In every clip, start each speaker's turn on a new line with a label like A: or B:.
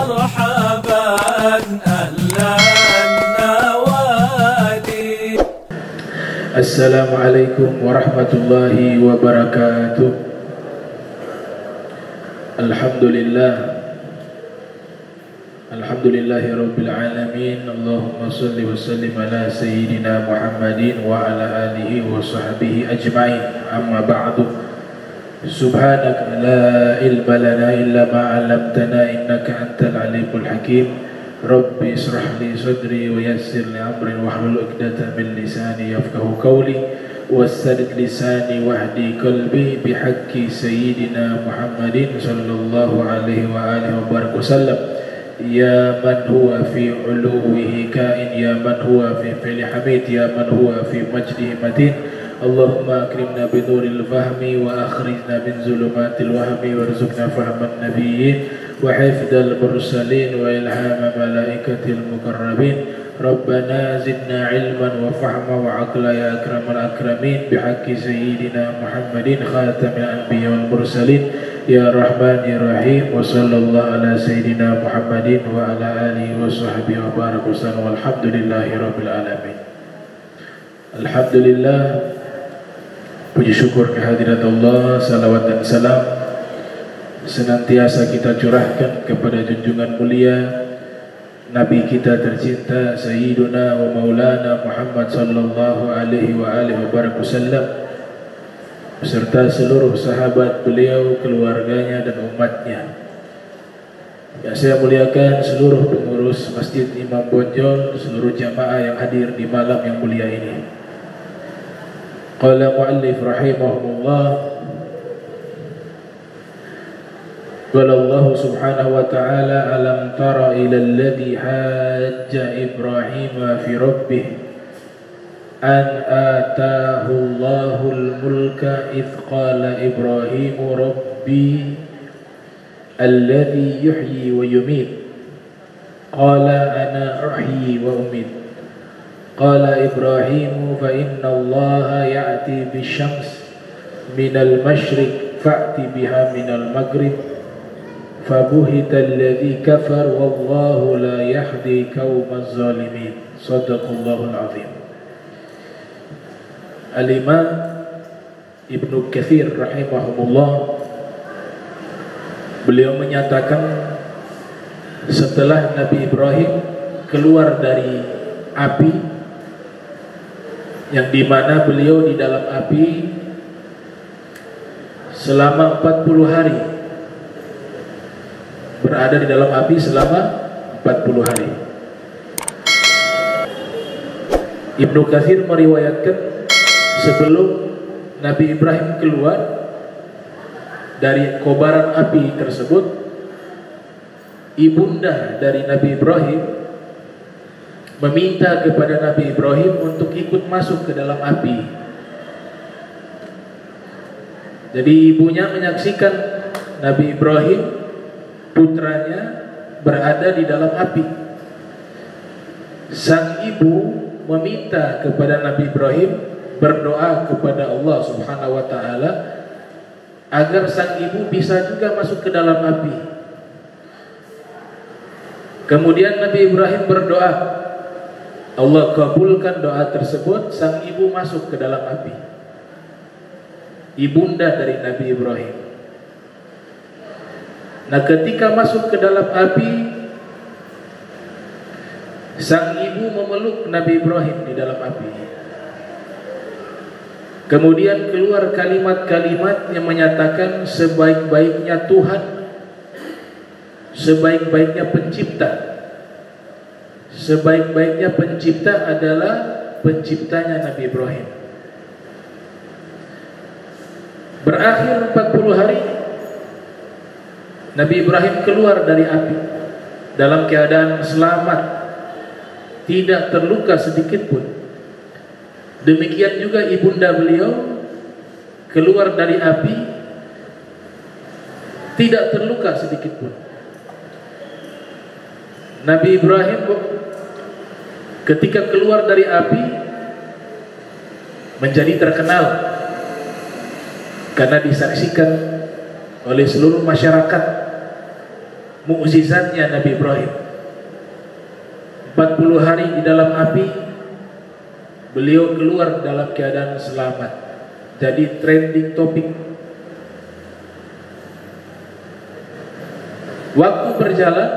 A: مرحبا أهلا النوادي.
B: السلام عليكم ورحمة الله وبركاته. الحمد لله رب العالمين. اللهم صل وسلم على سيدنا محمد وعلى آله وصحبه أجمعين. أما بعد، سبحانك لا علم لنا إلا ما علمتنا إنك أنت العليم الحكيم. رب اشرح لي صدري ويسر لي أمري واحلل عقدة من لساني يفقهوا قولي واسترد لساني واهدي قلبي بحق سيدنا محمد صلى الله عليه وآله وبارك وسلم. يا من هو في علوه كائن، يا من هو في فعل حميد، يا من هو في مجده متين. اللهم أكرمنا بنور الفهم وأخرجنا من ظلمات الوهم وارزقنا فهم النبيين وحفظ المرسلين وإلهام ملائكة المقربين. ربنا زدنا علما وفهما وعقلا يا أكرم الأكرمين بحق سيدنا محمد خاتم الأنبياء والمرسلين يا رحمن يا رحيم. وصلى الله على سيدنا محمد وعلى آله وصحبه وبارك وسلم والحمد لله رب العالمين. Alhamdulillah, puji syukur kehadirat Allah, salawat dan salam senantiasa kita curahkan kepada junjungan mulia Nabi kita tercinta Sayyiduna wa Maulana Muhammad sallallahu alaihi wa alihi wa barak wasallam beserta seluruh sahabat beliau, keluarganya dan umatnya. Yang saya muliakan seluruh pengurus Masjid Imam Bonjol, seluruh jamaah yang hadir di malam yang mulia ini. Qala mu'allif rahimahullah, qala Allah subhanahu wa ta'ala, alam tara ila alladhi hajja Ibrahim fi rabbih an atahu Allahul mulka idh qala Ibrahim rabbi alladhi yuhyi wa yumit qala ana uhyi wa umit qala Ibrahim fa inna Allah ya'ti bisyams minal masyriq fa'ti biha minal maghrib fabuhita alladhi kafar wallahu la yahdi qawmaz zalimin. Shadaqallahul azim. Al-Imam Ibnu Katsir rahimahullah, beliau menyatakan setelah Nabi Ibrahim keluar dari api, yang dimana beliau di dalam api selama 40 hari, berada di dalam api selama 40 hari. Ibnu Katsir meriwayatkan sebelum Nabi Ibrahim keluar dari kobaran api tersebut, ibunda dari Nabi Ibrahim meminta kepada Nabi Ibrahim untuk ikut masuk ke dalam api. Jadi ibunya menyaksikan Nabi Ibrahim, putranya, berada di dalam api. Sang ibu meminta kepada Nabi Ibrahim, berdoa kepada Allah subhanahu wa ta'ala agar sang ibu bisa juga masuk ke dalam api. Kemudian Nabi Ibrahim berdoa, Allah kabulkan doa tersebut, sang ibu masuk ke dalam api, ibunda dari Nabi Ibrahim. Nah, ketika masuk ke dalam api, sang ibu memeluk Nabi Ibrahim di dalam api. Kemudian keluar kalimat-kalimat yang menyatakan sebaik-baiknya Tuhan, sebaik-baiknya pencipta, sebaik-baiknya pencipta adalah penciptanya Nabi Ibrahim. Berakhir 40 hari, Nabi Ibrahim keluar dari api dalam keadaan selamat, tidak terluka sedikit pun. Demikian juga ibunda beliau keluar dari api, tidak terluka sedikit pun. Nabi Ibrahim ketika keluar dari api menjadi terkenal karena disaksikan oleh seluruh masyarakat mukjizatnya Nabi Ibrahim. 40 hari di dalam api, beliau keluar dalam keadaan selamat. Jadi trending topik. Waktu berjalan,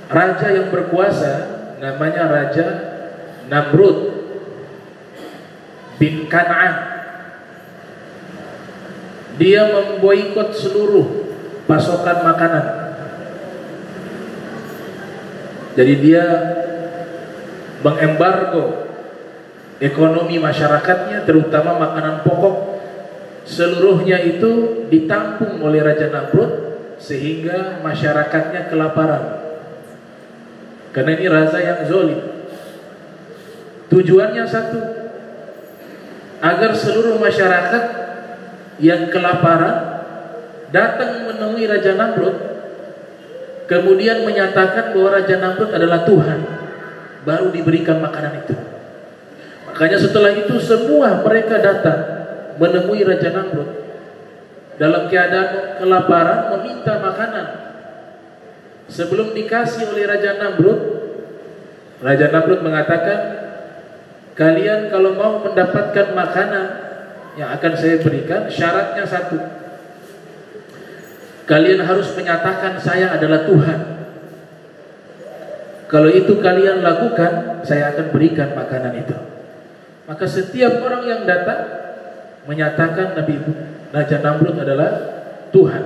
B: raja yang berkuasa namanya Raja Namrud bin Kan'an. Dia memboikot seluruh pasokan makanan. Jadi dia mengembargo ekonomi masyarakatnya, terutama makanan pokok. Seluruhnya itu ditampung oleh Raja Namrud sehingga masyarakatnya kelaparan. Karena ini raja yang zalim. Tujuannya satu, agar seluruh masyarakat yang kelaparan datang menemui Raja Namrud, kemudian menyatakan bahwa Raja Namrud adalah Tuhan, baru diberikan makanan itu. Makanya setelah itu semua mereka datang menemui Raja Namrud dalam keadaan kelaparan, meminta makanan. Sebelum dikasih oleh Raja Namrud mengatakan, kalian kalau mau mendapatkan makanan yang akan saya berikan, syaratnya satu, kalian harus menyatakan saya adalah Tuhan. Kalau itu kalian lakukan, saya akan berikan makanan itu. Maka setiap orang yang datang menyatakan Raja Namrud adalah Tuhan,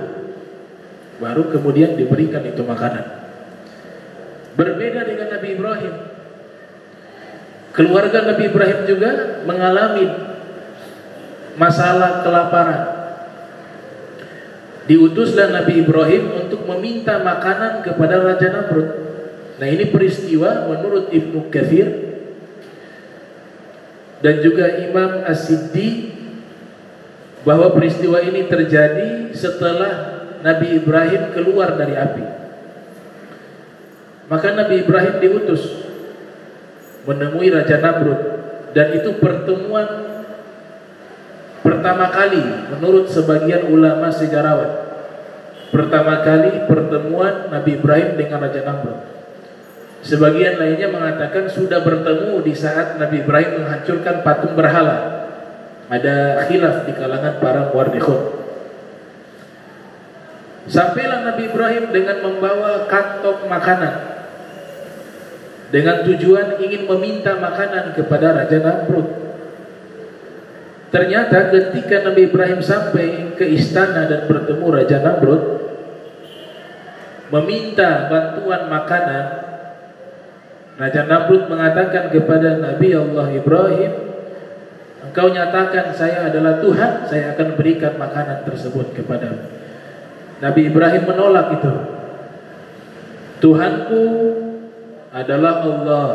B: baru kemudian diberikan itu makanan. Berbeda dengan Nabi Ibrahim. Keluarga Nabi Ibrahim juga mengalami masalah kelaparan. Diutuslah Nabi Ibrahim untuk meminta makanan kepada Raja Namrud. Nah, ini peristiwa menurut Ibnu Katsir dan juga Imam As-Siddi, bahwa peristiwa ini terjadi setelah Nabi Ibrahim keluar dari api. Maka Nabi Ibrahim diutus menemui Raja Namrud, dan itu pertemuan pertama kali menurut sebagian ulama sejarawan. Pertama kali pertemuan Nabi Ibrahim dengan Raja Namrud. Sebagian lainnya mengatakan sudah bertemu di saat Nabi Ibrahim menghancurkan patung berhala. Ada khilaf di kalangan para muarrikhun. Sampailah Nabi Ibrahim dengan membawa kantong makanan, dengan tujuan ingin meminta makanan kepada Raja Namrud. Ternyata ketika Nabi Ibrahim sampai ke istana dan bertemu Raja Namrud, meminta bantuan makanan, Raja Namrud mengatakan kepada Nabi Allah Ibrahim, engkau nyatakan saya adalah Tuhan, saya akan berikan makanan tersebut kepadamu. Nabi Ibrahim menolak itu. Tuhanku adalah Allah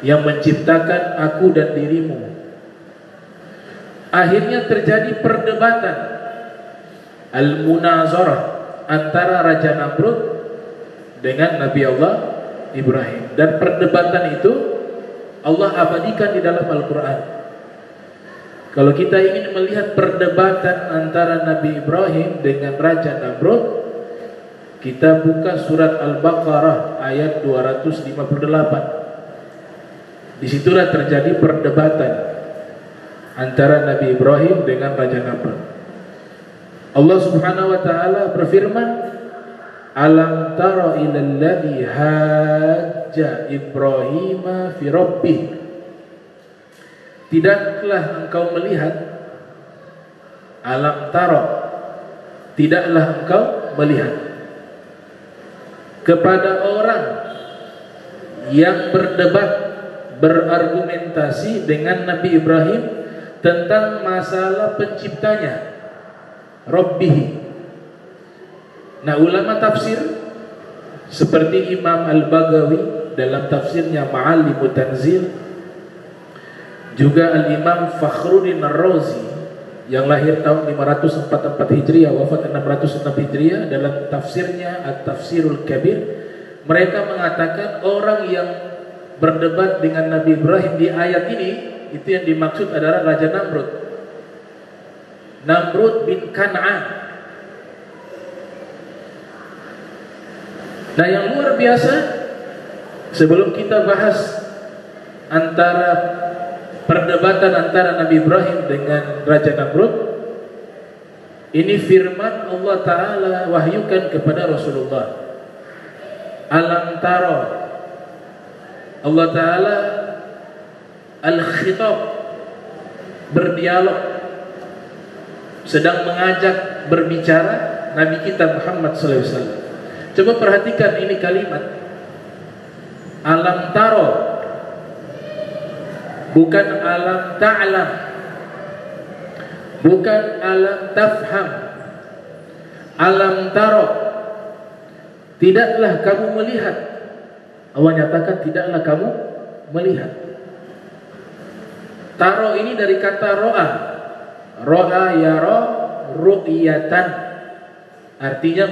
B: yang menciptakan aku dan dirimu. Akhirnya terjadi perdebatan, al-munazarah, antara Raja Namrud dengan Nabi Allah Ibrahim. Dan perdebatan itu Allah abadikan di dalam Al-Quran. Kalau kita ingin melihat perdebatan antara Nabi Ibrahim dengan Raja Namrud, kita buka surat Al-Baqarah ayat 258. Disitulah terjadi perdebatan antara Nabi Ibrahim dengan Raja Namrud. Allah Subhanahu wa taala berfirman, alam tara ilal ladzi hajja Ibrahim fi rabbih. Tidaklah engkau melihat, alam tara, tidaklah engkau melihat kepada orang yang berdebat, berargumentasi dengan Nabi Ibrahim tentang masalah penciptanya, Rabbih. Nah, ulama tafsir seperti Imam Al-Baghawi dalam tafsirnya Ma'alimut Tanzil, juga Al-Imam Fakhruddin Ar-Razi yang lahir tahun 544 Hijriah, wafat 606 Hijriah, dalam tafsirnya At-Tafsirul Kabir, mereka mengatakan orang yang berdebat dengan Nabi Ibrahim di ayat ini, itu yang dimaksud adalah Raja Namrud, Namrud bin Kan'an. Nah, yang luar biasa, sebelum kita bahas antara perdebatan antara Nabi Ibrahim dengan Raja Namrud, ini firman Allah Ta'ala wahyukan kepada Rasulullah. Alam taro, Allah Ta'ala al-khitab, berdialog, sedang mengajak berbicara Nabi kita Muhammad SAW. Coba perhatikan ini kalimat alam taro, bukan alam ta'lam, bukan alam tafham. Alam taro, tidaklah kamu melihat. Allah nyatakan tidaklah kamu melihat. Taro ini dari kata ro'a. Ro'a yara ru'yatan, artinya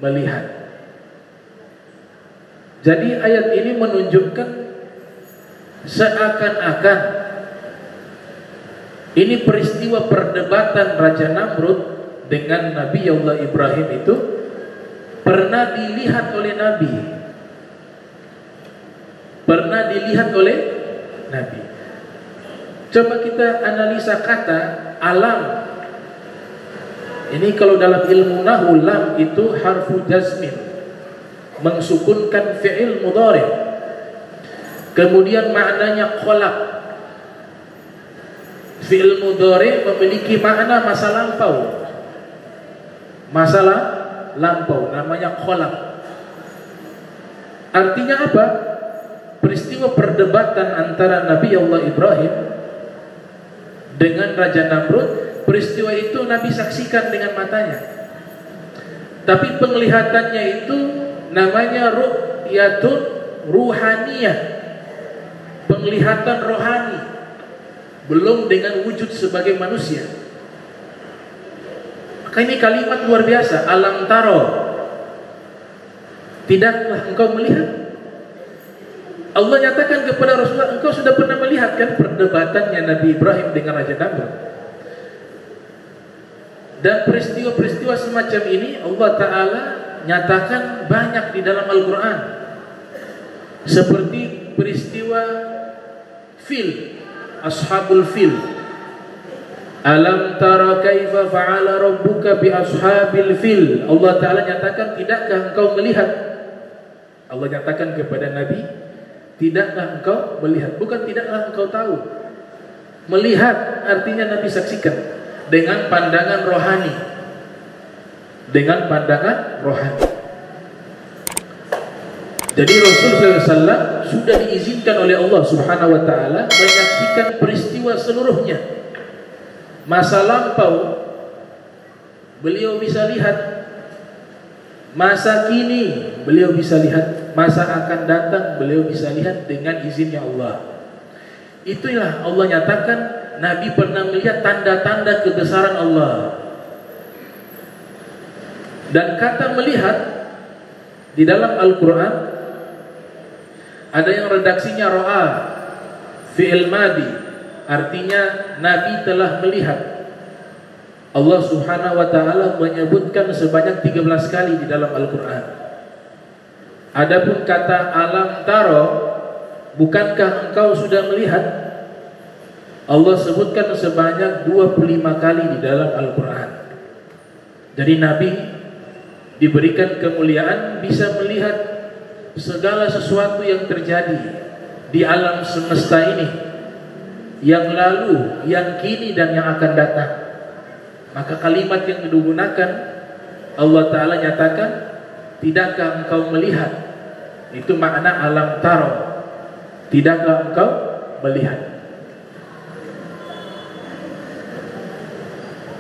B: melihat. Jadi ayat ini menunjukkan seakan-akan ini peristiwa perdebatan Raja Namrud dengan Nabi Allah Ibrahim itu pernah dilihat oleh Nabi. Pernah dilihat oleh Nabi. Coba kita analisa kata alam. Ini kalau dalam ilmu nahwu, lam itu harfu jazmin, mensukunkan fi'il mudhari'. Kemudian maknanya kholak. Fi'il mudhari' memiliki makna masa lampau. Masa lampau namanya kholak. Artinya apa? Peristiwa perdebatan antara Nabi Allah Ibrahim dengan Raja Namrud, peristiwa itu Nabi saksikan dengan matanya. Tapi penglihatannya itu namanya ru'yatun ruhaniyah, penglihatan rohani, belum dengan wujud sebagai manusia. Maka ini kalimat luar biasa, alam taro, tidaklah engkau melihat? Allah nyatakan kepada Rasulullah, engkau sudah pernah melihat kan perdebatannya Nabi Ibrahim dengan Raja Namrud. Dan peristiwa-peristiwa semacam ini Allah Ta'ala nyatakan banyak di dalam Al-Quran. Seperti peristiwa fil, ashabul fil. Alam tara kaifa fa'ala rabbuka bi ashabil fil. Allah Ta'ala nyatakan, tidakkah engkau melihat? Allah nyatakan kepada Nabi, tidakkah engkau melihat? Bukan tidaklah engkau tahu. Melihat artinya Nabi saksikan dengan pandangan rohani. Dengan pandangan rohani. Jadi Rasulullah SAW sudah diizinkan oleh Allah Subhanahu wa Ta'ala menyaksikan peristiwa seluruhnya. Masa lampau beliau bisa lihat, masa kini beliau bisa lihat, masa akan datang beliau bisa lihat dengan izinnya Allah. Itulah Allah nyatakan Nabi pernah melihat tanda-tanda kebesaran Allah. Dan kata melihat di dalam Al-Quran ada yang redaksinya ro'a, fi'il madi, artinya Nabi telah melihat. Allah Subhanahu wa Ta'ala menyebutkan sebanyak 13 kali di dalam Al-Quran. Adapun kata alam taro, bukankah engkau sudah melihat? Allah sebutkan sebanyak 25 kali di dalam Al-Quran. Jadi Nabi diberikan kemuliaan bisa melihat segala sesuatu yang terjadi di alam semesta ini, yang lalu, yang kini, dan yang akan datang. Maka kalimat yang digunakan Allah Ta'ala nyatakan, tidakkah engkau melihat? Itu makna alam taro, tidakkah engkau melihat?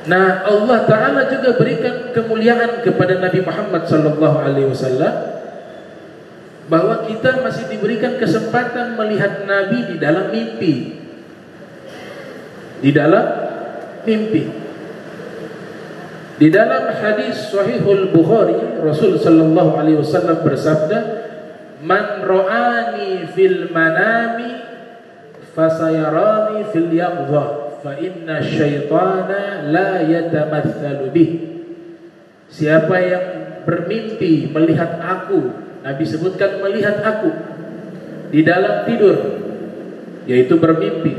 B: Nah, Allah Ta'ala juga berikan kemuliaan kepada Nabi Muhammad SAW, bahwa kita masih diberikan kesempatan melihat Nabi di dalam mimpi. Di dalam mimpi. Di dalam hadis Sahihul Bukhari, Rasul sallallahu alaihi wasallam bersabda, "Man ra'ani fil manami fasayarani fil yaqdha, fa inna syaitana la yatamatsalu bih." Siapa yang bermimpi melihat aku, Nabi sebutkan melihat aku di dalam tidur, yaitu bermimpi,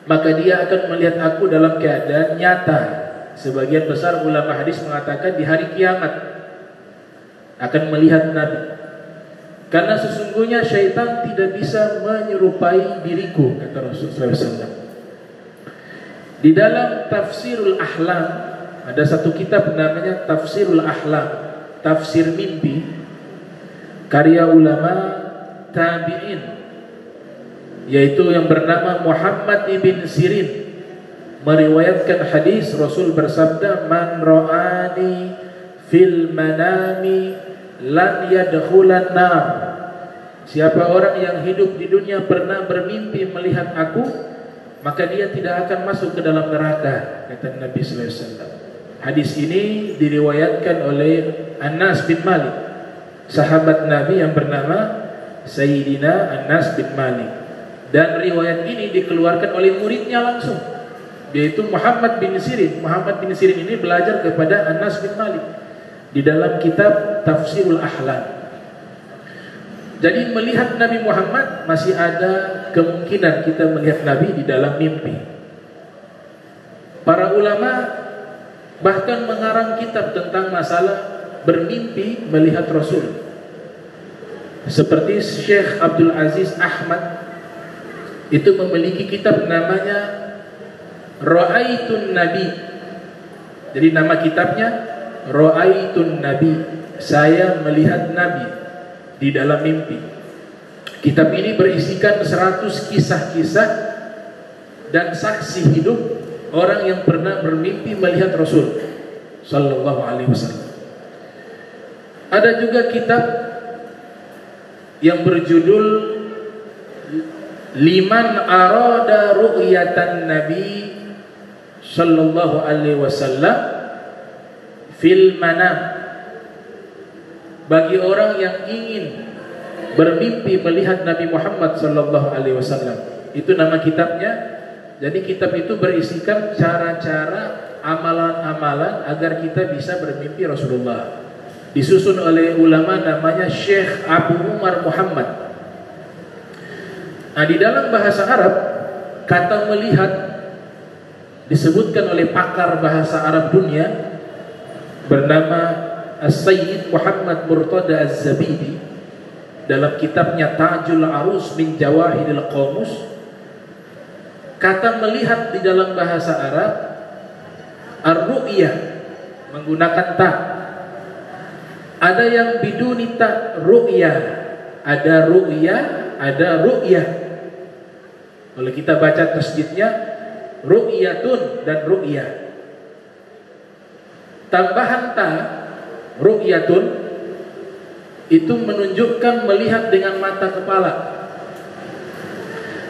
B: maka dia akan melihat aku dalam keadaan nyata. Sebagian besar ulama hadis mengatakan di hari kiamat akan melihat Nabi. Karena sesungguhnya syaitan tidak bisa menyerupai diriku, kata Rasulullah SAW. Di dalam Tafsirul Ahlam, ada satu kitab namanya Tafsirul Ahlam, tafsir mimpi, karya ulama tabi'in, yaitu yang bernama Muhammad ibn Sirin, meriwayatkan hadis Rasul bersabda, "Man ra'ani fil manami lan yadkhulan nar." Siapa orang yang hidup di dunia pernah bermimpi melihat aku, maka dia tidak akan masuk ke dalam neraka, kata Nabi sallallahu alaihi wasallam. Hadis ini diriwayatkan oleh Anas bin Malik, sahabat Nabi yang bernama Sayyidina Anas bin Malik, dan riwayat ini dikeluarkan oleh muridnya langsung, yaitu Muhammad bin Sirin. Muhammad bin Sirin ini belajar kepada Anas bin Malik di dalam kitab Tafsirul Ahlam. Jadi melihat Nabi Muhammad masih ada kemungkinan kita melihat Nabi di dalam mimpi. Para ulama bahkan mengarang kitab tentang masalah bermimpi melihat Rasul. Seperti Syekh Abdul Aziz Ahmad itu memiliki kitab namanya Ra'aitun Nabi. Jadi nama kitabnya Ra'aitun Nabi, saya melihat Nabi di dalam mimpi. Kitab ini berisikan 100 kisah-kisah dan saksi hidup orang yang pernah bermimpi melihat Rasul sallallahu alaihi wasallam. Ada juga kitab yang berjudul Liman arada ru'yatan Nabi sallallahu alaihi wasallam fil manam, bagi orang yang ingin bermimpi melihat Nabi Muhammad sallallahu alaihi wasallam. Itu nama kitabnya. Jadi kitab itu berisikan cara-cara amalan-amalan agar kita bisa bermimpi Rasulullah. Disusun oleh ulama namanya Syekh Abu Umar Muhammad. Nah, di dalam bahasa Arab kata melihat disebutkan oleh pakar bahasa Arab dunia bernama As-Sayyid Muhammad Murtada Az-Zabidi dalam kitabnya Tajul Arus min Jawahiril Qamus. Kata melihat di dalam bahasa Arab ar-ru'yah menggunakan ta. Ada yang biduni ta, ru'yah. Ada ru'yah, ada ru'yah. Kalau kita baca tasdidnya ru'yatun dan ru'yah. Tambahan ta, ru'yatun, itu menunjukkan melihat dengan mata kepala.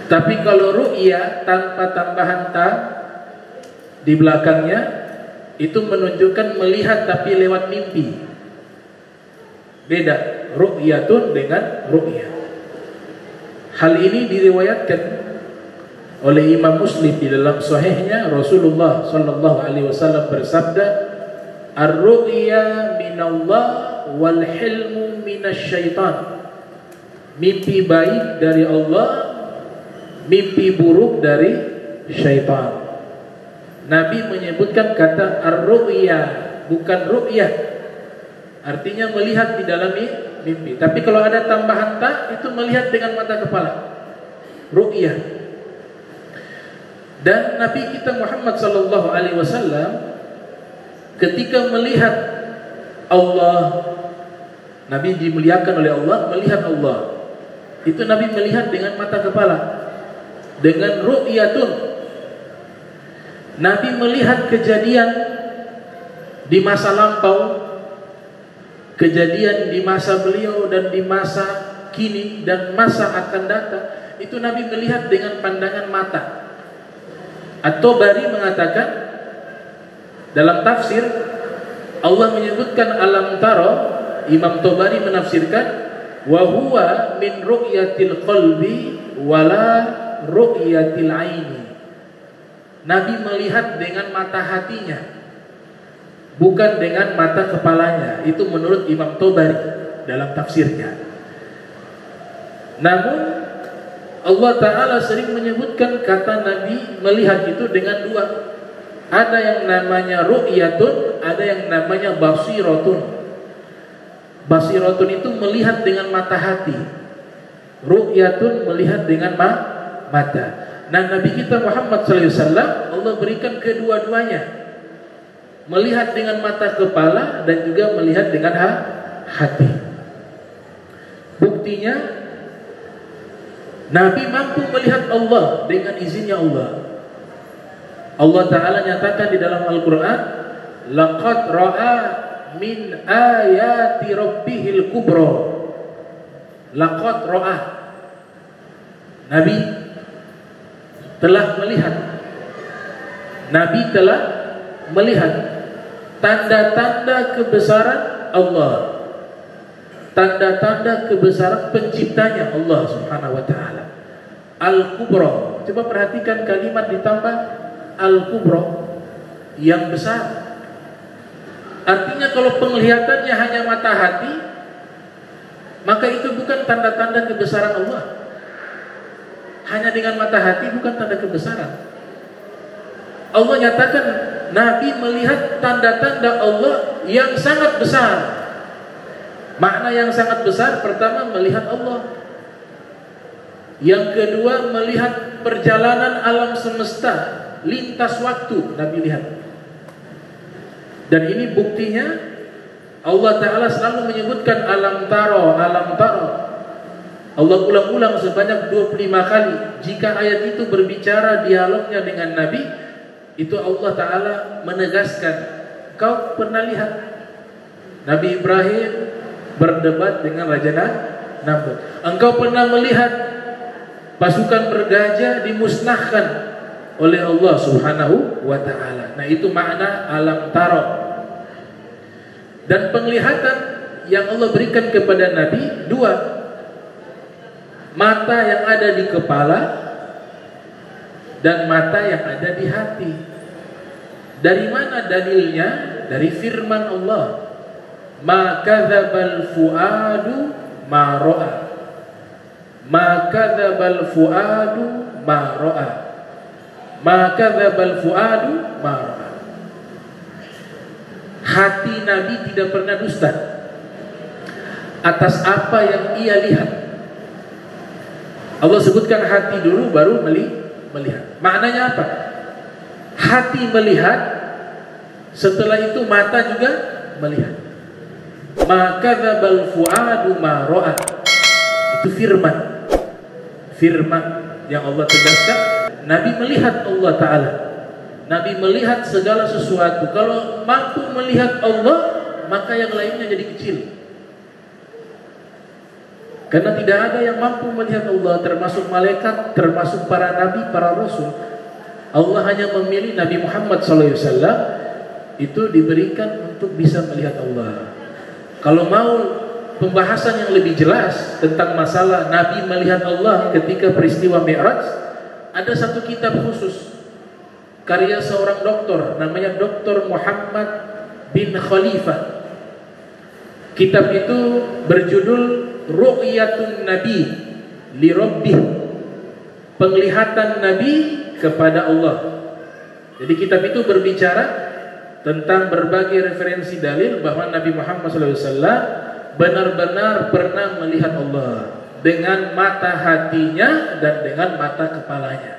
B: Tapi kalau ru'ya tanpa tambahan ta di belakangnya, itu menunjukkan melihat tapi lewat mimpi. Beda ru'yatun dengan ru'ya. Hal ini diriwayatkan oleh Imam Muslim di dalam sahihnya. Rasulullah sallallahu alaihi wasallam bersabda, "Ar-ru'ya minallah wal hilmu minasyaitan." Mimpi baik dari Allah, mimpi buruk dari syaitan. Nabi menyebutkan kata ar-ru'ya, bukan ru'yah. Artinya melihat di dalam mimpi. Tapi kalau ada tambahan ta, itu melihat dengan mata kepala. Ru'yah. Dan Nabi kita Muhammad sallallahu alaihi wasallam ketika melihat Allah, Nabi dimuliakan oleh Allah, melihat Allah. Itu Nabi melihat dengan mata kepala, dengan ru'yatun. Nabi melihat kejadian di masa lampau, kejadian di masa beliau dan di masa kini dan masa akan datang. Itu Nabi melihat dengan pandangan mata. At-Tabari mengatakan dalam tafsir, Allah menyebutkan alam taro, Imam Tabari menafsirkan wa huwa min ru'yatil qalbi wala ru'yatil aini. Nabi melihat dengan mata hatinya, bukan dengan mata kepalanya. Itu menurut Imam Tobari dalam tafsirnya. Namun Allah Ta'ala sering menyebutkan kata Nabi melihat itu dengan dua. Ada yang namanya ru'yatun, ada yang namanya basiratun. Basiratun itu melihat dengan mata hati, ru'yatun melihat dengan mata. Nah, Nabi kita Muhammad SAW Allah berikan kedua-duanya, melihat dengan mata kepala dan juga melihat dengan hati. Buktinya Nabi mampu melihat Allah dengan izinnya Allah. Allah Ta'ala nyatakan di dalam Al-Quran, laqad ra'a min ayati rabbihil kubra. Laqad ra'a, Nabi telah melihat, Nabi telah melihat tanda-tanda kebesaran Allah, tanda-tanda kebesaran penciptanya Allah Subhanahu wa Ta'ala. Al-Kubra, coba perhatikan kalimat ditambah Al-Kubra, yang besar. Artinya kalau penglihatannya hanya mata hati, maka itu bukan tanda-tanda kebesaran Allah. Hanya dengan mata hati bukan tanda kebesaran. Allah nyatakan Nabi melihat tanda-tanda Allah yang sangat besar. Makna yang sangat besar, pertama melihat Allah, yang kedua melihat perjalanan alam semesta, lintas waktu Nabi lihat. Dan ini buktinya Allah Ta'ala selalu menyebutkan alam taro, alam taro. Allah ulang-ulang sebanyak 25 kali. Jika ayat itu berbicara dialognya dengan Nabi, itu Allah Ta'ala menegaskan, kau pernah lihat Nabi Ibrahim berdebat dengan Raja Namrud. Engkau pernah melihat pasukan bergajah dimusnahkan oleh Allah Subhanahu wa Ta'ala. Nah, itu makna alam taro. Dan penglihatan yang Allah berikan kepada Nabi dua. Mata yang ada di kepala dan mata yang ada di hati. Dari mana dalilnya? Dari firman Allah, ma kadzabal fuadu ma ra'a. Ma kadzabal fuadu ma ra'a. Ma kadzabal fuadu ma ra'a. Hati Nabi tidak pernah dusta atas apa yang ia lihat. Allah sebutkan hati dulu baru melihat. Maknanya apa? Hati melihat, setelah itu mata juga melihat. Ma kadzabal fuadu ma ra'a. Itu firman. Firman yang Allah tegaskan, Nabi melihat Allah Ta'ala. Nabi melihat segala sesuatu. Kalau mampu melihat Allah, maka yang lainnya jadi kecil. Karena tidak ada yang mampu melihat Allah, termasuk malaikat, termasuk para nabi, para rasul. Allah hanya memilih Nabi Muhammad SAW itu diberikan untuk bisa melihat Allah. Kalau mau pembahasan yang lebih jelas tentang masalah Nabi melihat Allah ketika peristiwa Mi'raj, ada satu kitab khusus karya seorang doktor, namanya Dr. Muhammad bin Khalifah. Kitab itu berjudul Ru'yatun Nabi li Rabbih, penglihatan Nabi kepada Allah. Jadi kitab itu berbicara tentang berbagai referensi dalil bahwa Nabi Muhammad SAW benar-benar pernah melihat Allah dengan mata hatinya dan dengan mata kepalanya.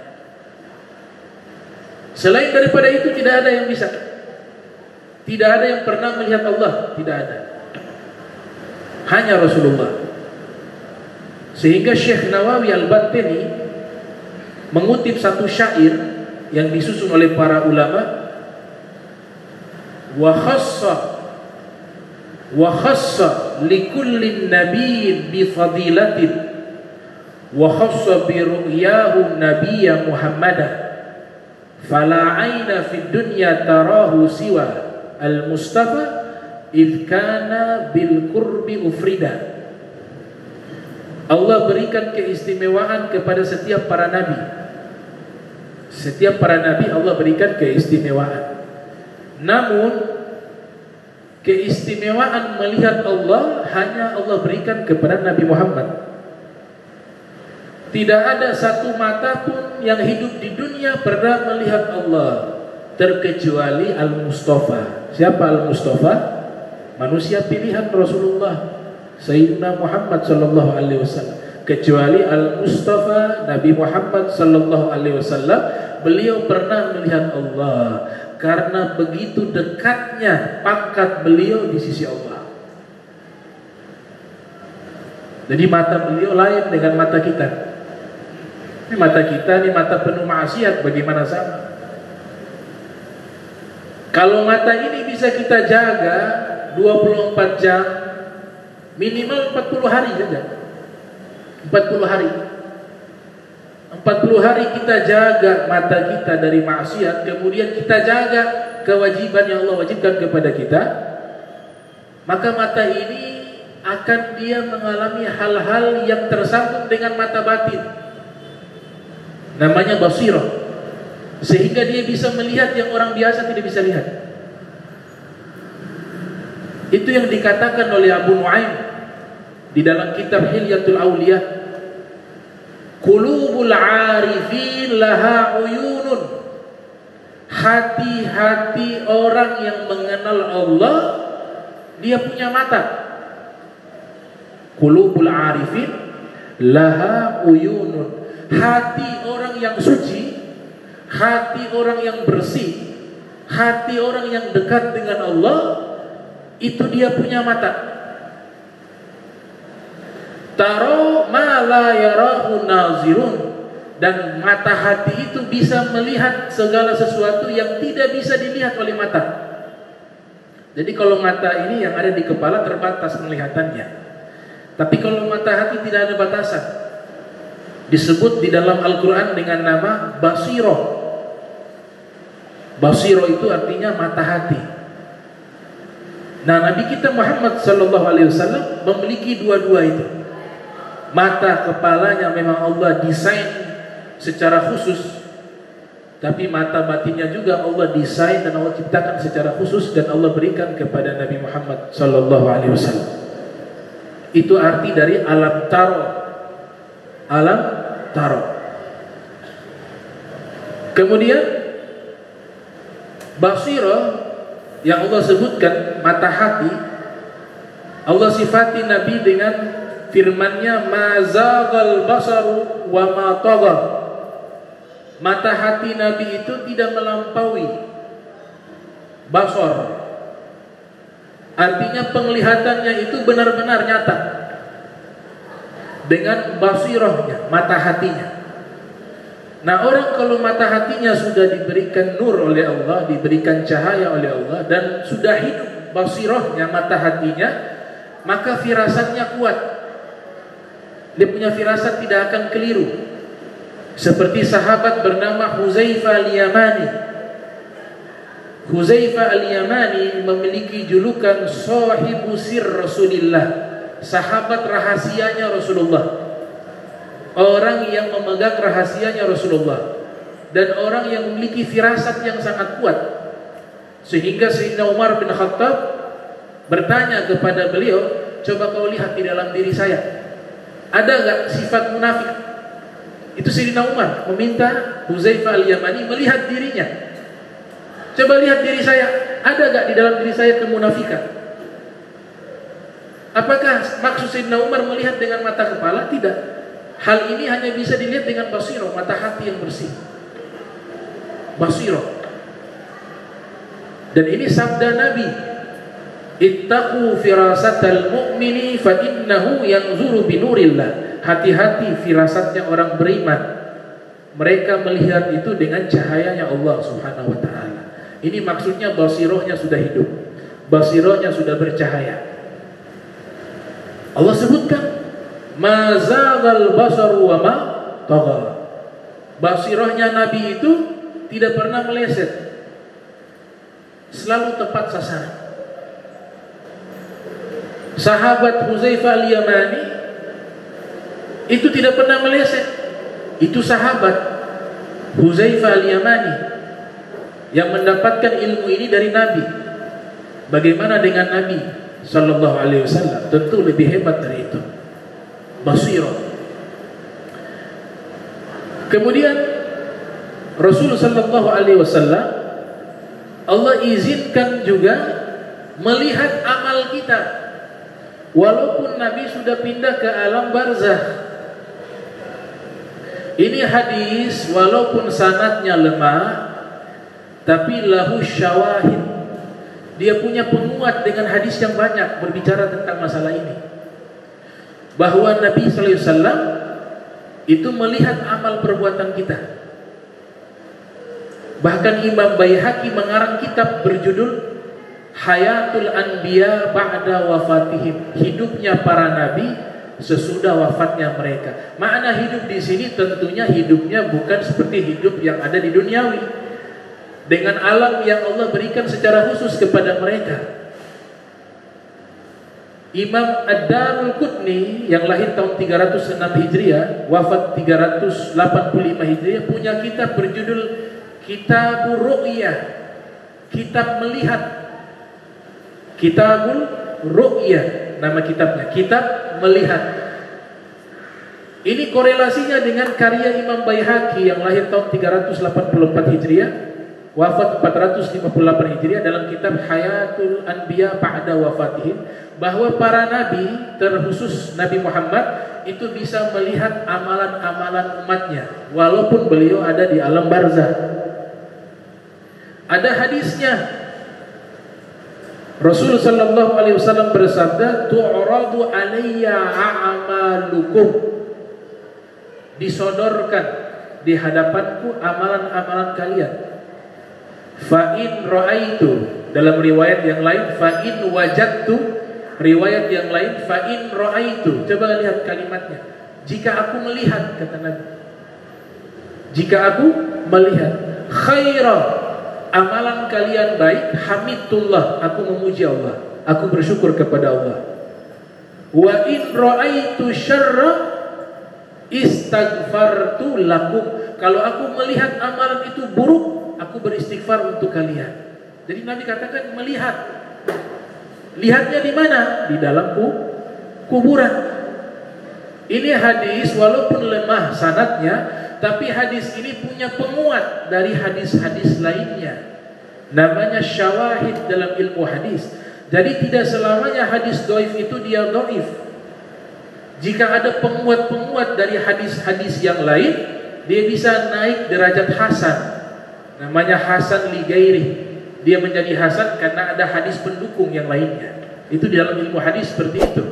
B: Selain daripada itu tidak ada yang bisa. Tidak ada yang pernah melihat Allah, tidak ada. Hanya Rasulullah. Sehingga Syekh Nawawi Al-Battini mengutip satu syair yang disusun oleh para ulama, wa khassa likullin nabiyyin bi fadilatin wa khassa bi ru'yahu nabiyya Muhammadan fala aina fid dunya tarahu siwa al-mustafa idh kana bil qurbi ufrida. Allah berikan keistimewaan kepada setiap para nabi. Setiap para nabi Allah berikan keistimewaan. Namun keistimewaan melihat Allah hanya Allah berikan kepada Nabi Muhammad. Tidak ada satu mata pun yang hidup di dunia pernah melihat Allah terkecuali Al-Mustafa. Siapa Al-Mustafa? Manusia pilihan Rasulullah Sayyidina Muhammad sallallahu alaihi wasallam. Kecuali Al-Mustafa Nabi Muhammad sallallahu alaihi wasallam, beliau pernah melihat Allah karena begitu dekatnya pangkat beliau di sisi Allah. Jadi mata beliau lain dengan mata kita. Ini mata kita, ini mata penuh maksiat, bagaimana sama? Kalau mata ini bisa kita jaga 24 jam, minimal 40 hari saja. 40 hari. 40 hari kita jaga mata kita dari maksiat, kemudian kita jaga kewajiban yang Allah wajibkan kepada kita, maka mata ini akan dia mengalami hal-hal yang tersambung dengan mata batin, namanya basirah, sehingga dia bisa melihat yang orang biasa tidak bisa lihat. Itu yang dikatakan oleh Abu Nuaim di dalam kitab Hilyatul Auliya, qulubul arifin laha uyunun, hati-hati orang yang mengenal Allah dia punya mata. Qulubul arifin laha uyunun, hati orang yang suci, hati orang yang bersih, hati orang yang dekat dengan Allah, itu dia punya mata. Taro ma la yarahu nazirun, dan mata hati itu bisa melihat segala sesuatu yang tidak bisa dilihat oleh mata. Jadi kalau mata ini yang ada di kepala terbatas penglihatannya, tapi kalau mata hati tidak ada batasan. Disebut di dalam Al-Quran dengan nama Basiro. Basiro itu artinya mata hati. Nah, Nabi kita Muhammad sallallahu alaihi wasallam memiliki dua-dua itu. Mata kepalanya memang Allah desain secara khusus, tapi mata batinnya juga Allah desain dan Allah ciptakan secara khusus dan Allah berikan kepada Nabi Muhammad sallallahu alaihi wasallam. Itu arti dari alam taro. Alam taro. Kemudian basirah yang Allah sebutkan mata hati, Allah sifati Nabi dengan firman-Nya, mazagal basaru wa ma tagha. Mata hati Nabi itu tidak melampaui basar. Artinya penglihatannya itu benar-benar nyata dengan basirahnya, mata hatinya. Nah, orang kalau mata hatinya sudah diberikan nur oleh Allah, diberikan cahaya oleh Allah, dan sudah hidup basirahnya, mata hatinya, maka firasatnya kuat. Dia punya firasat tidak akan keliru. Seperti sahabat bernama Huzaifah al-Yamani. Huzaifah al-Yamani memiliki julukan sahibu sir Rasulillah, sahabat rahasianya Rasulullah, orang yang memegang rahasianya Rasulullah, dan orang yang memiliki firasat yang sangat kuat, sehingga Sayyidina Umar bin Khattab bertanya kepada beliau, coba kau lihat di dalam diri saya, ada enggak sifat munafik? Itu Sayyidina Umar meminta Huzaifah al-Yamani melihat dirinya. Coba lihat diri saya, ada enggak di dalam diri saya kemunafikan? Apakah maksud Sayyidina Umar melihat dengan mata kepala? Tidak. Hal ini hanya bisa dilihat dengan basirah, mata hati yang bersih. Basirah. Dan ini sabda Nabi, ittaqu firasatal mu'mini fa innahu yanzuru binurillah. Hati-hati firasatnya orang beriman, mereka melihat itu dengan cahayanya Allah Subhanahu wa taala. Ini maksudnya basirahnya sudah hidup, basirahnya sudah bercahaya. Allah sebutkan mazagal basaru wa ma tagha. Basirahnya Nabi itu tidak pernah meleset, selalu tepat sasaran. Sahabat Huzaifah al-Yamani itu tidak pernah meleset. Itu sahabat Huzaifah al-Yamani yang mendapatkan ilmu ini dari Nabi. Bagaimana dengan Nabi sallallahu alaihi wasallam? Tentu lebih hebat dari itu. Basirah. Kemudian Rasul sallallahu alaihi wasallam Allah izinkan juga melihat amal kita. Walaupun Nabi sudah pindah ke alam barzah. Ini hadis walaupun sanadnya lemah, tapi lahu syawahid. Dia punya penguat dengan hadis yang banyak berbicara tentang masalah ini. Bahwa Nabi sallallahu alaihi wasallam itu melihat amal perbuatan kita. Bahkan Imam Baihaqi mengarang kitab berjudul Hayatul Anbiya Ba'da Wafatihim, hidupnya para nabi sesudah wafatnya mereka. Makna hidup di sini tentunya hidupnya bukan seperti hidup yang ada di duniawi, dengan alam yang Allah berikan secara khusus kepada mereka. Imam Ad-Darul Qutni yang lahir tahun 306 Hijriah, wafat 385 Hijriah, punya kitab berjudul Kitabur Ru'yah, kitab melihat. Kitabul Ru'yah nama kitabnya, kitab melihat. Ini korelasinya dengan karya Imam Baihaqi yang lahir tahun 384 Hijriah, wafat 458 Hijriah, dalam kitab Hayatul Anbiya Ba'da Wafatihim, bahwa para nabi, terkhusus Nabi Muhammad, itu bisa melihat amalan-amalan umatnya walaupun beliau ada di alam barzah. Ada hadisnya. Rasul sallallahu alaihi wasallam bersabda, "Tu'radu alayya a'malukum." Disodorkan di hadapanku amalan-amalan kalian. Fa in ra'aitu, dalam riwayat yang lain fa in wajadtu, riwayat yang lain fa in ra'aitu. Coba lihat kalimatnya. Jika aku melihat, kata Nabi. Jika aku melihat khairan, amalan kalian baik, hamidullah, aku memuji Allah, aku bersyukur kepada Allah. Wa in ra'aitu syarra istaghfartu lakum, kalau aku melihat amalan itu buruk, aku beristighfar untuk kalian. Jadi Nabi katakan melihat. Lihatnya di mana? Di dalam kuburan. Ini hadis walaupun lemah sanadnya, tapi hadis ini punya penguat dari hadis-hadis lainnya. Namanya syawahid dalam ilmu hadis. Jadi tidak selamanya hadis dhaif itu dia dhaif. Jika ada penguat-penguat dari hadis-hadis yang lain, dia bisa naik derajat hasan. Namanya hasan li ghairi. Dia menjadi hasan karena ada hadis pendukung yang lainnya. Itu di dalam ilmu hadis seperti itu.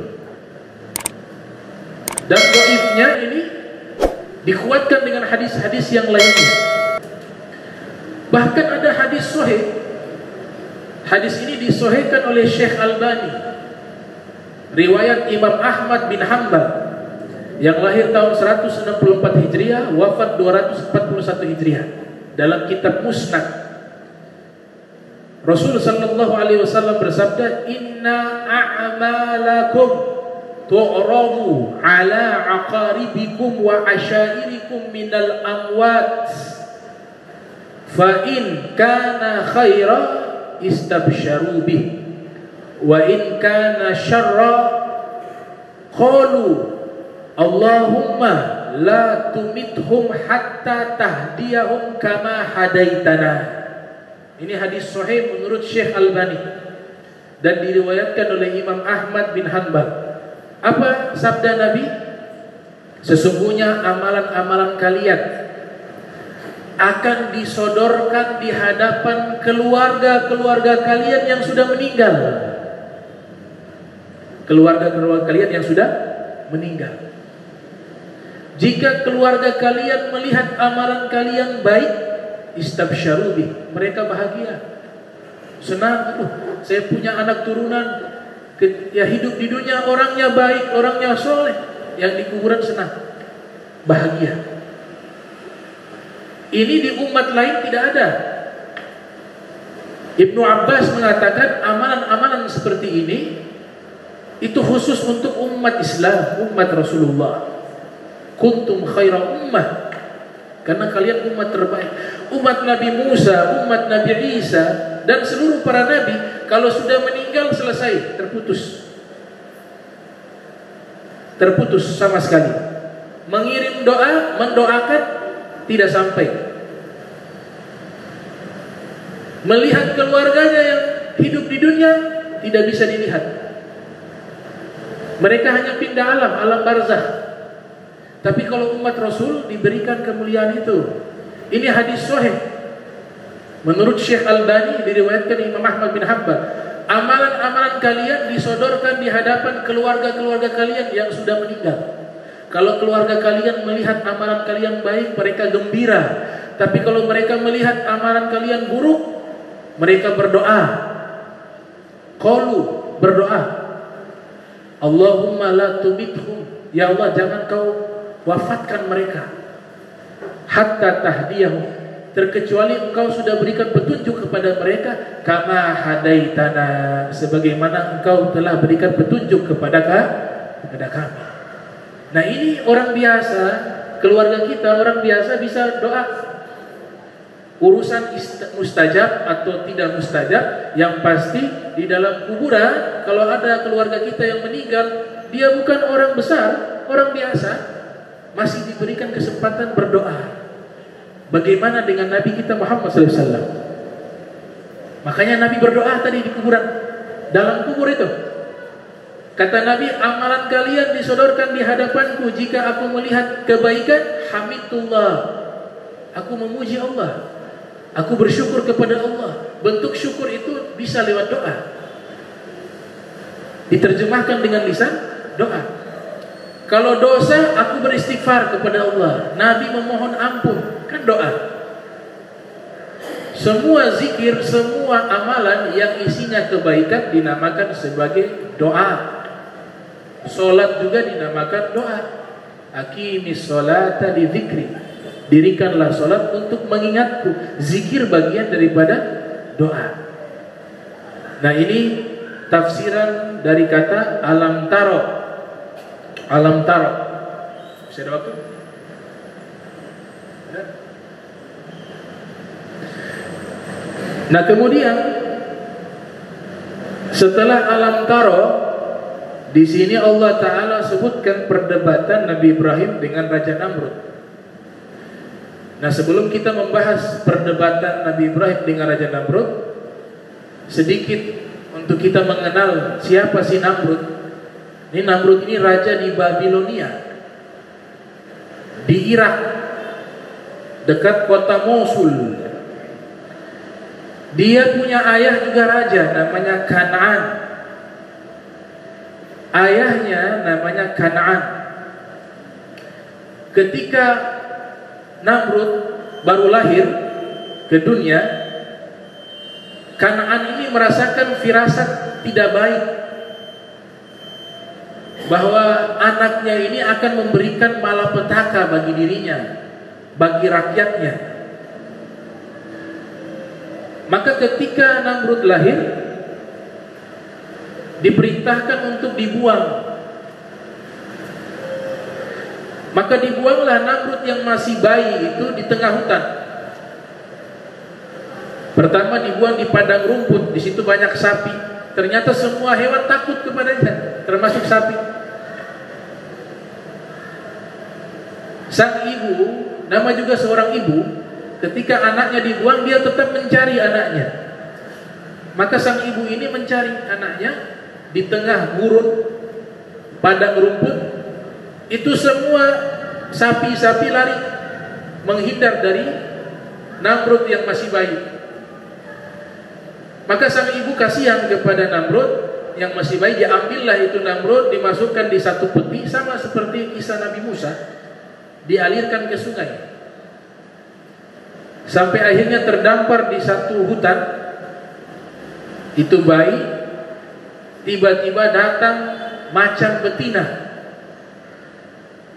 B: Dan dhaifnya ini dikuatkan dengan hadis-hadis yang lainnya. Bahkan ada hadis sahih. Hadis ini disahihkan oleh Syekh Albani. Riwayat Imam Ahmad bin Hanbal yang lahir tahun 164 Hijriah, wafat 241 Hijriah, dalam kitab Musnad. Rasul sallallahu alaihi wasallam bersabda, "Inna a'malakum tu'radu ala aqaribikum wa asyairikum minal amwat, fa in kana khaira istabsharu bih, wa in kana syarra qalu Allahumma la tumithum hatta tahdiyahum kama hadaitana." Ini hadis sahih menurut Syekh Albani dan diriwayatkan oleh Imam Ahmad bin Hanbal. Apa sabda Nabi? Sesungguhnya amalan-amalan kalian akan disodorkan di hadapan keluarga-keluarga kalian yang sudah meninggal. Keluarga-keluarga kalian yang sudah meninggal. Jika keluarga kalian melihat amalan kalian baik, istabsyaru bih, mereka bahagia, senang. Saya punya anak turunan, ya hidup di dunia orangnya baik, orangnya soleh, yang di kuburan senang, bahagia. Ini di umat lain tidak ada. Ibnu Abbas mengatakan amalan-amalan seperti ini itu khusus untuk umat Islam, umat Rasulullah. Kuntum khaira ummah, karena kalian umat terbaik. Umat Nabi Musa, umat Nabi Isa, dan seluruh para nabi kalau sudah meninggal selesai, terputus sama sekali. Mengirim doa, mendoakan tidak sampai. Melihat keluarganya yang hidup di dunia tidak bisa dilihat. Mereka hanya pindah alam barzakh. Tapi kalau umat Rasul diberikan kemuliaan itu. Ini hadis sahih. Menurut Syekh Albani diriwayatkan Imam Ahmad bin Hanbal, amalan-amalan kalian disodorkan di hadapan keluarga-keluarga kalian yang sudah meninggal. Kalau keluarga kalian melihat amalan kalian baik, mereka gembira. Tapi kalau mereka melihat amalan kalian buruk, mereka berdoa. Qalu, berdoa, Allahumma la tubithum, ya Allah jangan kau wafatkan mereka, hatta tahdiyahum, terkecuali engkau sudah berikan petunjuk kepada mereka, kama hadaitana, sebagaimana engkau telah berikan petunjuk kepada kami. Nah ini orang biasa, keluarga kita orang biasa bisa doa. Urusan mustajab atau tidak mustajab, yang pasti di dalam kuburan kalau ada keluarga kita yang meninggal, dia bukan orang besar, orang biasa, masih diberikan kesempatan berdoa. Bagaimana dengan Nabi kita Muhammad SAW? Makanya Nabi berdoa tadi di kuburan, dalam kubur itu. Kata Nabi, amalan kalian disodorkan di hadapanku. Jika aku melihat kebaikan, hamidullah, aku memuji Allah, aku bersyukur kepada Allah. Bentuk syukur itu bisa lewat doa, diterjemahkan dengan lisan doa. Kalau dosa, aku beristighfar kepada Allah, Nabi memohon ampun, kan doa. Semua zikir, semua amalan yang isinya kebaikan dinamakan sebagai doa. Solat juga dinamakan doa. Aqimis sholata li dzikri, dirikanlah solat untuk mengingatku. Zikir bagian daripada doa. Nah ini tafsiran dari kata alam taro. Alam taro. Bisa ada waktu? Nah kemudian setelah alam taro, di sini Allah Ta'ala sebutkan perdebatan Nabi Ibrahim dengan Raja Namrud. Nah sebelum kita membahas perdebatan Nabi Ibrahim dengan Raja Namrud, sedikit untuk kita mengenal siapa si Namrud. Ini Namrud ini raja di Babilonia, di Irak, dekat kota Mosul. Dia punya ayah juga raja, namanya Kan'an. Ayahnya namanya Kan'an. Ketika Namrud baru lahir ke dunia, Kan'an ini merasakan firasat tidak baik, bahwa anaknya ini akan memberikan malapetaka bagi dirinya, bagi rakyatnya. Maka ketika Namrud lahir, diperintahkan untuk dibuang. Maka dibuanglah Namrud yang masih bayi itu di tengah hutan. Pertama dibuang di padang rumput, di situ banyak sapi. Ternyata semua hewan takut kepadanya, termasuk sapi. Sang ibu, nama juga seorang ibu, ketika anaknya dibuang, dia tetap mencari anaknya. Maka sang ibu ini mencari anaknya di tengah gurun, padang rumput. Itu semua sapi-sapi lari menghindar dari Namrud yang masih bayi. Maka sang ibu kasihan kepada Namrud yang masih bayi. Diambillah itu Namrud, dimasukkan di satu peti, sama seperti kisah Nabi Musa, dialirkan ke sungai. Sampai akhirnya terdampar di satu hutan. Itu bayi, tiba-tiba datang macan betina.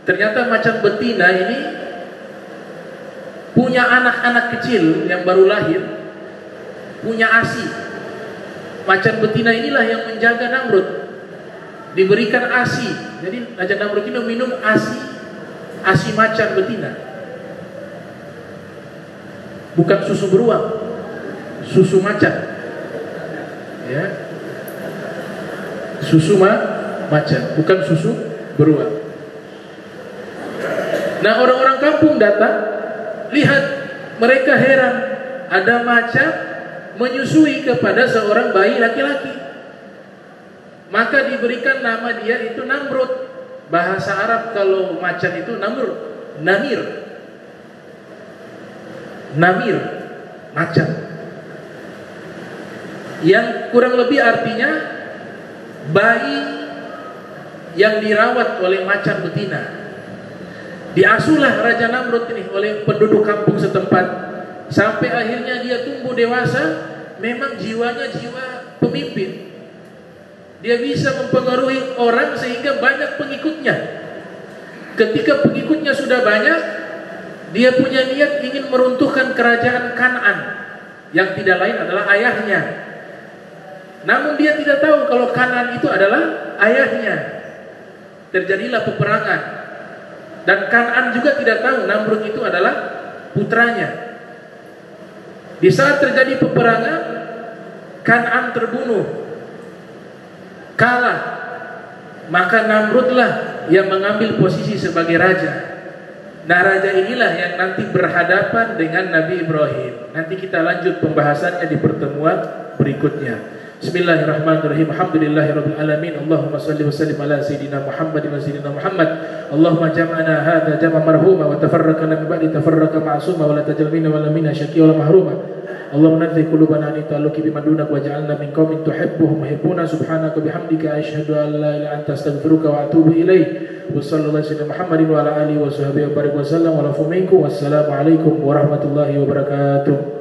B: Ternyata macan betina ini punya anak-anak kecil yang baru lahir, punya ASI. Macan betina inilah yang menjaga Namrud, diberikan ASI. Jadi Raja Namrud ini minum ASI macan betina, bukan susu beruang, susu macan. ya. Susu macan, bukan susu beruang. Nah, orang-orang kampung datang, lihat, mereka heran, ada macan menyusui kepada seorang bayi laki-laki. Maka diberikan nama dia itu Namrud. Bahasa Arab kalau macan itu namir, macan. Yang kurang lebih artinya bayi yang dirawat oleh macan betina. Diasuhlah Raja Namrud ini oleh penduduk kampung setempat, sampai akhirnya dia tumbuh dewasa. Memang jiwanya jiwa pemimpin. Dia bisa mempengaruhi orang sehingga banyak pengikutnya. Ketika pengikutnya sudah banyak, dia punya niat ingin meruntuhkan kerajaan Kan'an yang tidak lain adalah ayahnya. Namun dia tidak tahu kalau Kan'an itu adalah ayahnya. Terjadilah peperangan. Dan Kan'an juga tidak tahu Namrud itu adalah putranya. Di saat terjadi peperangan, Kan'an terbunuh, kalah. Maka Namrudlah yang mengambil posisi sebagai raja. Nah, raja inilah yang nanti berhadapan dengan Nabi Ibrahim. Nanti kita lanjut pembahasannya di pertemuan berikutnya. Bismillahirrahmanirrahim. Alhamdulillahirabbil alamin. Allahumma shalli wa sallim ala sayidina Muhammad wa sayyidina Muhammad. Allahumma jam'ana hadza jam'an marhuma wa tafarraqna min ba'di tafarraqa ma'suma wa la tajal minna wa la minna syaqiyya wa la mahruma. Allahumma nadzi qulubana an ta'alluqi biman dunak waj'alna min qaumin tuhibbuhum yuhibbuna subhanaka bihamdika asyhadu an la ilaha illa anta astaghfiruka wa atubu ilaik. Wa sallallahu alaihi Muhammadin wa ala alihi wa sahbihi wa barik wa sallam wa lafu minkum. Wassalamu alaikum warahmatullahi wabarakatuh.